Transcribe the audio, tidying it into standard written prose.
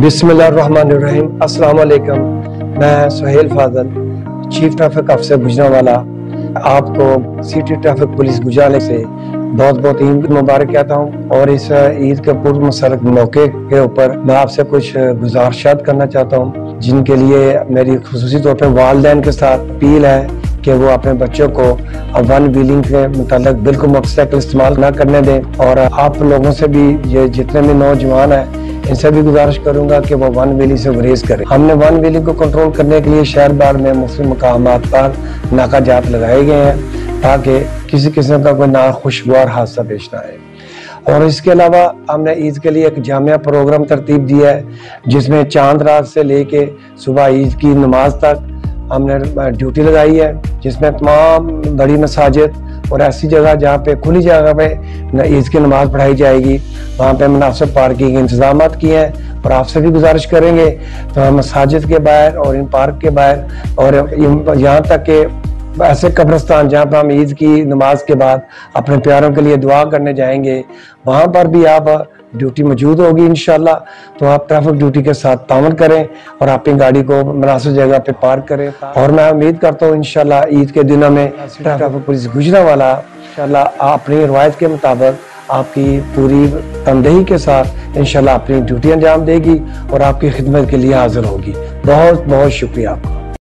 बिस्मिल्लाहिर्रहमानिर्रहीम। अस्सलाम वालेकुम। मैं सुहेल फाजल, चीफ ट्रैफिक अफसर गुजरांवाला, आपको सिटी ट्रैफिक पुलिस गुजरांवाला से बहुत बहुत ईद मुबारक कहता हूँ। और इस ईद के पूर्व मुबारक मौके के ऊपर मैं आपसे कुछ गुजारिशात करना चाहता हूँ, जिनके लिए मेरी खुसूसी तौर पर वालिदैन के साथ अपील है कि वो अपने बच्चों को वन व्हीलिंग के मुतालिक बिल्कुल मोटरसाइकिल इस्तेमाल ना करने दें। और आप लोगों से भी, ये जितने भी नौजवान हैं, इनसे भी गुजारिश करूंगा कि वो वन व्हीलिंग से गुरेज करें। हमने वन व्हीलिंग को कंट्रोल करने के लिए शहर भर में मुख्तलिफ मकामात पर नाकाजात लगाए गए हैं, ताकि किसी किस्म का कोई नाखुशगवार हादसा पेश ना आए। और इसके अलावा हमने ईद के लिए एक जामिया प्रोग्राम तरतीब दिया है, जिसमें चांद रात से लेके सुबह ईद की नमाज तक हमने ड्यूटी लगाई है, जिसमें तमाम बड़ी मसाजिद और ऐसी जगह जहाँ पे खुली जगह पे ईद की नमाज पढ़ाई जाएगी, वहाँ पे मुनासिब पार्किंग के इंतजाम किए हैं। और आपसे भी गुजारिश करेंगे तो मसाजिद के बाहर और इन पार्क के बाहर, और यहाँ तक कि ऐसे कब्रिस्तान जहाँ पर हम ईद की नमाज के बाद अपने प्यारों के लिए दुआ करने जाएंगे, वहाँ पर भी आप ड्यूटी मौजूद होगी इंशाल्लाह। तो आप ट्रैफिक ड्यूटी के साथ तावन करें और अपनी गाड़ी को मुनासिब जगह पे पार्क करें। और मैं उम्मीद करता हूँ इंशाल्लाह ईद के दिनों में ट्रैफिक पुलिस गुजरांवाला इंशाल्लाह अपनी रवायत के मुताबिक आपकी पूरी तनदेही के साथ इंशाल्लाह अपनी ड्यूटी अंजाम देगी और आपकी खिदमत के लिए हाजिर होगी। बहुत बहुत शुक्रिया आपका।